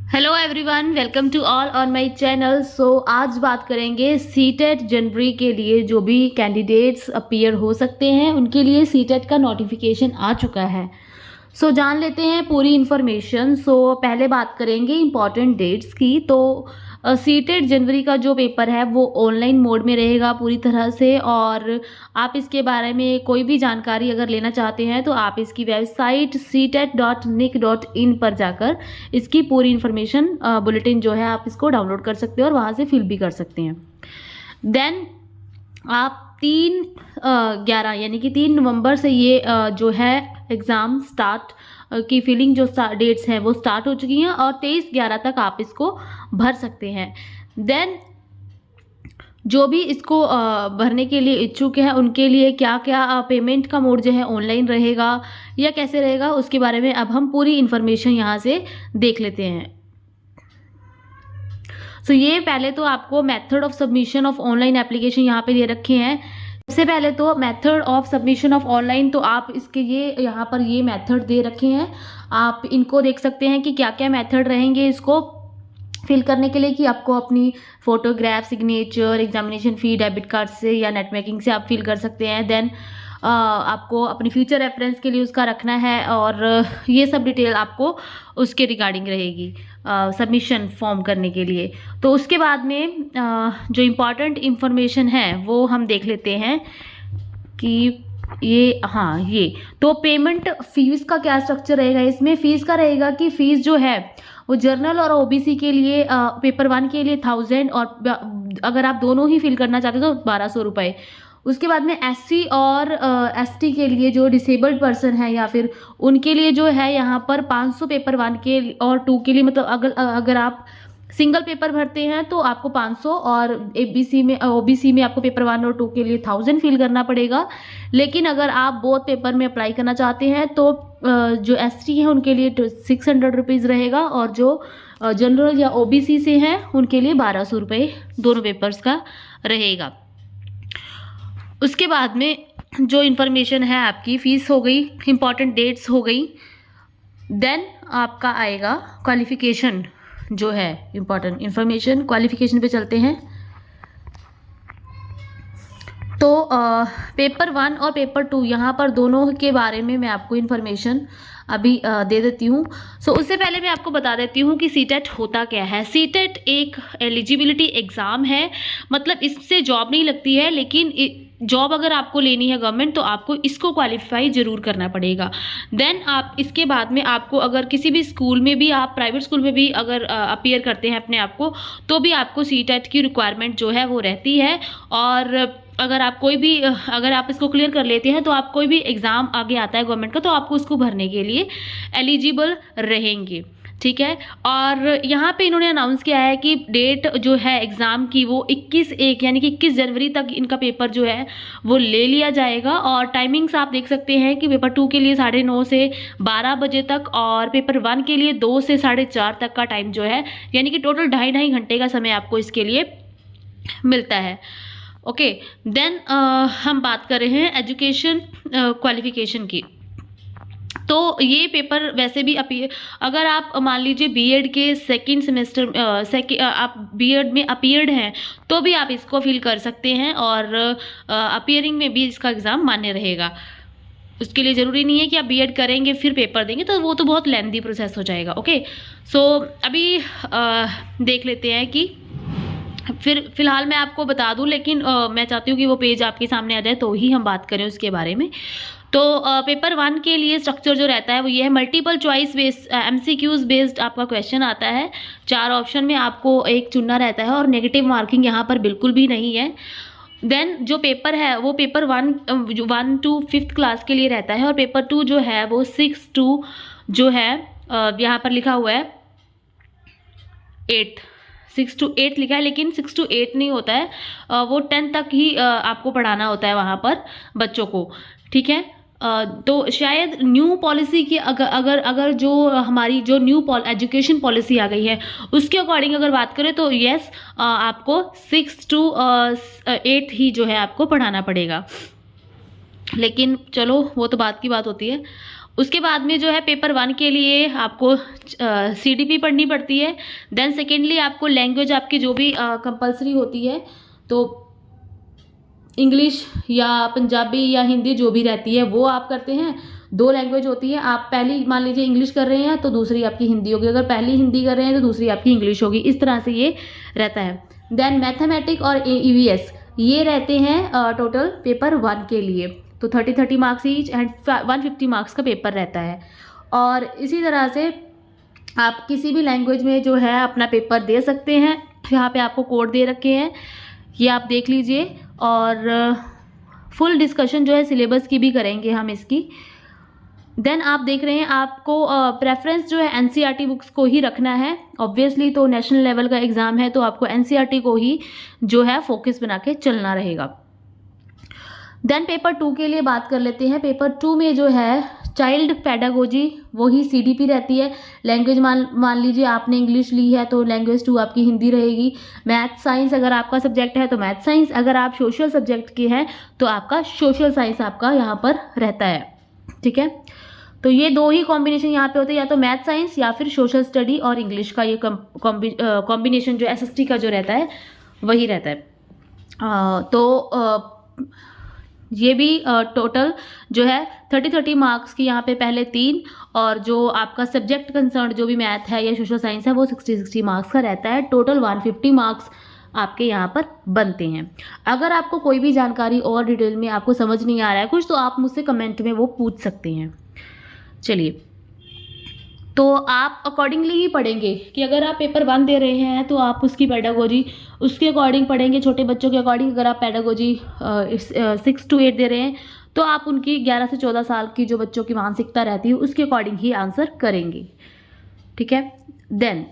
Hello everyone, welcome to all on my channel. So आज बात करेंगे सीटेट जनवरी के लिए जो भी कैंडिडेट्स अपीयर हो सकते हैं उनके लिए सीटेट का नोटिफिकेशन आ चुका है। सो जान लेते हैं पूरी इन्फॉर्मेशन। सो पहले बात करेंगे इम्पॉर्टेंट डेट्स की। तो सीटेट जनवरी का जो पेपर है वो ऑनलाइन मोड में रहेगा पूरी तरह से, और आप इसके बारे में कोई भी जानकारी अगर लेना चाहते हैं तो आप इसकी वेबसाइट ctet.nic.in पर जाकर इसकी पूरी इन्फॉर्मेशन बुलेटिन जो है आप इसको डाउनलोड कर सकते हो और वहाँ से फिल भी कर सकते हैं। देन आप 3/11 यानी कि 3 नवंबर से ये जो है एग्ज़ाम स्टार्ट की फिलिंग जो डेट्स हैं वो स्टार्ट हो चुकी हैं और 23/11 तक आप इसको भर सकते हैं। देन जो भी इसको भरने के लिए इच्छुक है उनके लिए क्या क्या पेमेंट का मोड जो है ऑनलाइन रहेगा या कैसे रहेगा उसके बारे में अब हम पूरी इन्फॉर्मेशन यहाँ से देख लेते हैं। सो ये पहले तो आपको method of submission of online application यहाँ पे दे रखे हैं। सबसे पहले तो method of submission of online, तो आप इसके ये यहाँ पर ये मेथड दे रखे हैं, आप इनको देख सकते हैं कि क्या क्या मेथड रहेंगे इसको फिल करने के लिए, कि आपको अपनी फोटोग्राफ, सिग्नेचर, एग्जामिनेशन फ़ी डेबिट कार्ड से या नेट बैंकिंग से आप फिल कर सकते हैं। देन आपको अपनी फ्यूचर रेफरेंस के लिए उसका रखना है और ये सब डिटेल आपको उसके रिगार्डिंग रहेगी सबमिशन फॉर्म करने के लिए। तो उसके बाद में जो इम्पॉर्टेंट इंफॉर्मेशन है वो हम देख लेते हैं कि ये तो पेमेंट फीस का क्या स्ट्रक्चर रहेगा। इसमें फ़ीस का रहेगा कि फ़ीस जो है वो जर्नल और ओबीसी के लिए पेपर 1 के लिए 1000 और अगर आप दोनों ही फिल करना चाहते हो तो 1200 रुपये। उसके बाद में एससी और एसटी के लिए जो डिसेबल्ड पर्सन है या फिर उनके लिए जो है यहाँ पर 500 पेपर 1 के और 2 के लिए, मतलब अगर आप सिंगल पेपर भरते हैं तो आपको 500 और ओबीसी में आपको पेपर 1 और 2 के लिए 1000 फिल करना पड़ेगा। लेकिन अगर आप बोथ पेपर में अप्लाई करना चाहते हैं तो जो एसटी है उनके लिए 600 रुपीज़ रहेगा और जो जनरल या ओबीसी से हैं उनके लिए 1200 रुपये दोनों पेपर्स का रहेगा। उसके बाद में जो इन्फॉर्मेशन है आपकी फ़ीस हो गई, इम्पॉर्टेंट डेट्स हो गई। देन आपका आएगा क्वालिफ़िकेशन जो है इम्पॉर्टेंट इन्फॉर्मेशन। क्वालिफ़िकेशन पे चलते हैं। तो पेपर 1 और पेपर 2 यहाँ पर दोनों के बारे में मैं आपको इन्फॉर्मेशन अभी दे देती हूँ। सो उससे पहले मैं आपको बता देती हूँ कि सीटेट होता क्या है। सीटेट एक एलिजिबिलिटी एग्ज़ाम है, मतलब इससे जॉब नहीं लगती है, लेकिन जॉब अगर आपको लेनी है गवर्नमेंट तो आपको इसको क्वालिफाई ज़रूर करना पड़ेगा। देन आप इसके बाद में आपको अगर किसी भी स्कूल में भी, आप प्राइवेट स्कूल में भी अगर अपीयर करते हैं अपने आप को, तो भी आपको सीटेट की रिक्वायरमेंट जो है वो रहती है। और अगर आप इसको क्लियर कर लेते हैं तो आप कोई भी एग्ज़ाम आगे आता है गवर्नमेंट का तो आपको उसको भरने के लिए एलिजिबल रहेंगे, ठीक है। और यहाँ पे इन्होंने अनाउंस किया है कि डेट जो है एग्ज़ाम की वो 21/1 यानी कि 21 जनवरी तक इनका पेपर जो है वो ले लिया जाएगा। और टाइमिंग्स आप देख सकते हैं कि पेपर 2 के लिए 9:30 से 12 बजे तक और पेपर 1 के लिए 2 से 4:30 तक का टाइम जो है, यानी कि टोटल 2.5 घंटे का समय आपको इसके लिए मिलता है। ओके। देन हम बात कर रहे हैं एजुकेशन क्वालिफिकेशन की। तो ये पेपर वैसे भी अगर आप मान लीजिए बीएड के सेकंड सेमेस्टर आप बीएड में अपीयर्ड हैं तो भी आप इसको फिल कर सकते हैं और अपीयरिंग में भी इसका एग्ज़ाम मान्य रहेगा। उसके लिए ज़रूरी नहीं है कि आप बीएड करेंगे फिर पेपर देंगे, तो वो तो बहुत लेंथी प्रोसेस हो जाएगा। ओके। सो अभी देख लेते हैं कि फिलहाल मैं आपको बता दूं, लेकिन मैं चाहती हूँ कि वो पेज आपके सामने आ जाए तो ही हम बात करें उसके बारे में। तो पेपर 1 के लिए स्ट्रक्चर जो रहता है वो ये है, multiple choice based MCQs based आपका क्वेश्चन आता है। 4 ऑप्शन में आपको एक चुनना रहता है और नेगेटिव मार्किंग यहाँ पर बिल्कुल भी नहीं है। देन जो पेपर है वो पेपर 1 to 5th क्लास के लिए रहता है और पेपर 2 जो है वो 6 to जो है यहाँ पर लिखा हुआ है 8 6 to 8 लिखा है, लेकिन 6 to 8 नहीं होता है, वो 10 तक ही आपको पढ़ाना होता है वहाँ पर बच्चों को, ठीक है। तो शायद न्यू पॉलिसी की अगर जो हमारी जो न्यू एजुकेशन पॉलिसी आ गई है उसके अकॉर्डिंग अगर बात करें तो यस, आपको 6 to 8 ही जो है आपको पढ़ाना पड़ेगा। लेकिन चलो वो तो बात की बात होती है। उसके बाद में जो है पेपर 1 के लिए आपको CDP पढ़नी पड़ती है। देन सेकेंडली आपको लैंग्वेज आपकी जो भी कंपलसरी होती है, तो इंग्लिश या पंजाबी या हिंदी जो भी रहती है वो आप करते हैं। 2 लैंग्वेज होती है, आप पहली मान लीजिए इंग्लिश कर रहे हैं तो दूसरी आपकी हिंदी होगी, अगर पहली हिंदी कर रहे हैं तो दूसरी आपकी इंग्लिश होगी, इस तरह से ये रहता है। देन मैथमेटिक और EVS ये रहते हैं टोटल पेपर 1 के लिए, तो 30 मार्क्स ईच एंड 150 मार्क्स का पेपर रहता है। और इसी तरह से आप किसी भी लैंग्वेज में जो है अपना पेपर दे सकते हैं। यहाँ पे आपको कोड दे रखे हैं, ये आप देख लीजिए। और फुल डिस्कशन जो है सिलेबस की भी करेंगे हम इसकी। देन आप देख रहे हैं आपको प्रेफरेंस जो है NCERT बुक्स को ही रखना है ऑब्वियसली, तो नेशनल लेवल का एग्ज़ाम है तो आपको NCERT को ही जो है फोकस बना के चलना रहेगा। देन पेपर 2 के लिए बात कर लेते हैं। पेपर 2 में जो है चाइल्ड पेडागोजी वही CDP रहती है। लैंग्वेज मान लीजिए आपने इंग्लिश ली है तो लैंग्वेज 2 आपकी हिंदी रहेगी। मैथ साइंस अगर आपका सब्जेक्ट है तो मैथ साइंस, अगर आप सोशल सब्जेक्ट के हैं तो आपका सोशल साइंस आपका यहाँ पर रहता है, ठीक है। तो ये 2 ही कॉम्बिनेशन यहाँ पे होते हैं, या तो मैथ साइंस या फिर सोशल स्टडी और इंग्लिश का ये कॉम्बिनेशन जो SST का जो रहता है वही रहता है। ये भी टोटल जो है 30 मार्क्स की यहाँ पे पहले 3, और जो आपका सब्जेक्ट कंसर्न जो भी मैथ है या सोशल साइंस है वो 60 मार्क्स का रहता है। टोटल 150 मार्क्स आपके यहाँ पर बनते हैं। अगर आपको कोई भी जानकारी और डिटेल में आपको समझ नहीं आ रहा है कुछ, तो आप मुझसे कमेंट में वो पूछ सकते हैं। चलिए, तो आप अकॉर्डिंगली ही पढ़ेंगे कि अगर आप पेपर 1 दे रहे हैं तो आप उसकी पेडागोजी उसके अकॉर्डिंग पढ़ेंगे। छोटे बच्चों के अकॉर्डिंग अगर आप पेडागोजी 6 to 8 दे रहे हैं तो आप उनकी 11 से 14 साल की जो बच्चों की मानसिकता रहती है उसके अकॉर्डिंग ही आंसर करेंगे, ठीक है। देन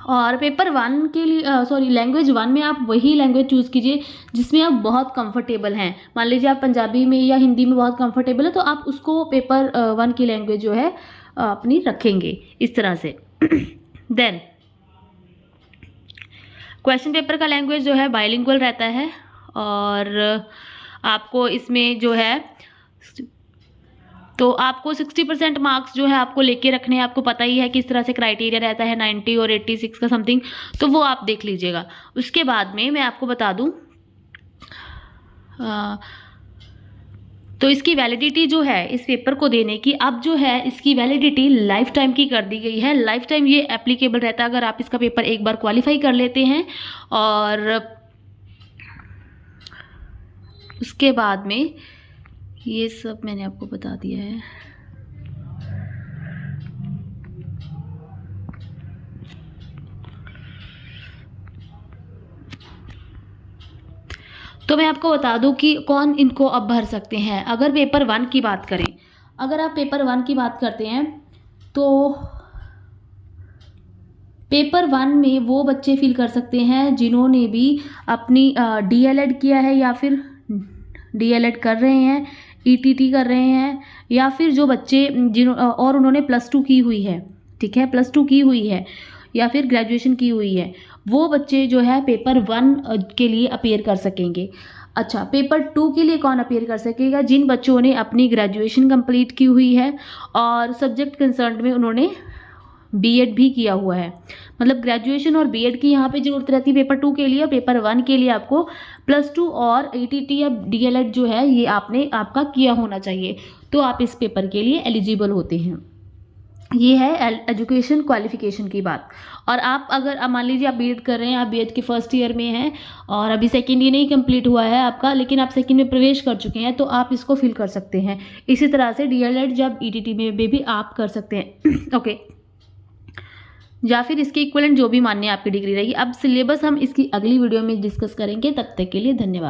और पेपर 1 के लिए लैंग्वेज 1 में आप वही लैंग्वेज चूज़ कीजिए जिसमें आप बहुत कंफर्टेबल हैं। मान लीजिए आप पंजाबी में या हिंदी में बहुत कंफर्टेबल है तो आप उसको पेपर 1 की लैंग्वेज जो है अपनी रखेंगे इस तरह से। देन क्वेश्चन पेपर का लैंग्वेज जो है बाइलिंगुअल रहता है, और आपको इसमें जो है तो आपको 60% मार्क्स जो है आपको लेके रखने हैं। आपको पता ही है किस तरह से क्राइटेरिया रहता है 90 और 86 का समथिंग, तो वो आप देख लीजिएगा। उसके बाद में मैं आपको बता दूं तो इसकी वैलिडिटी जो है इस पेपर को देने की, अब जो है इसकी वैलिडिटी लाइफ टाइम की कर दी गई है। लाइफ टाइम ये एप्लीकेबल रहता है अगर आप इसका पेपर एक बार क्वालिफाई कर लेते हैं। और उसके बाद में ये सब मैंने आपको बता दिया है। तो मैं आपको बता दूं कि कौन इनको अब भर सकते हैं। अगर पेपर 1 की बात करें, अगर आप पेपर 1 की बात करते हैं तो पेपर 1 में वो बच्चे फिल कर सकते हैं जिन्होंने भी अपनी DLED किया है या फिर DLED कर रहे हैं, ETT कर रहे हैं, या फिर जो बच्चे और उन्होंने +2 की हुई है, ठीक है, +2 की हुई है या फिर ग्रेजुएशन की हुई है, वो बच्चे जो है पेपर 1 के लिए अपीयर कर सकेंगे। अच्छा, पेपर 2 के लिए कौन अपीयर कर सकेगा? जिन बच्चों ने अपनी ग्रेजुएशन कंप्लीट की हुई है और सब्जेक्ट कंसर्न में उन्होंने B.Ed भी किया हुआ है। मतलब ग्रेजुएशन और B.Ed की यहाँ पे ज़रूरत रहती है पेपर 2 के लिए। पेपर 1 के लिए आपको +2 और ETT या DLED जो है ये आपका किया होना चाहिए, तो आप इस पेपर के लिए एलिजिबल होते हैं। ये है एजुकेशन क्वालिफिकेशन की बात। और आप अगर मान लीजिए आप B.Ed कर रहे हैं, आप B.Ed के फर्स्ट ईयर में हैं और अभी सेकेंड ईयर नहीं कंप्लीट हुआ है आपका, लेकिन आप सेकेंड में प्रवेश कर चुके हैं, तो आप इसको फिल कर सकते हैं। इसी तरह से DLED जब ETT में भी आप कर सकते हैं ओके, या फिर इसके इक्विवेलेंट जो भी मान्य आपकी डिग्री रहेगी। अब सिलेबस हम इसकी अगली वीडियो में डिस्कस करेंगे। तब तक के लिए धन्यवाद।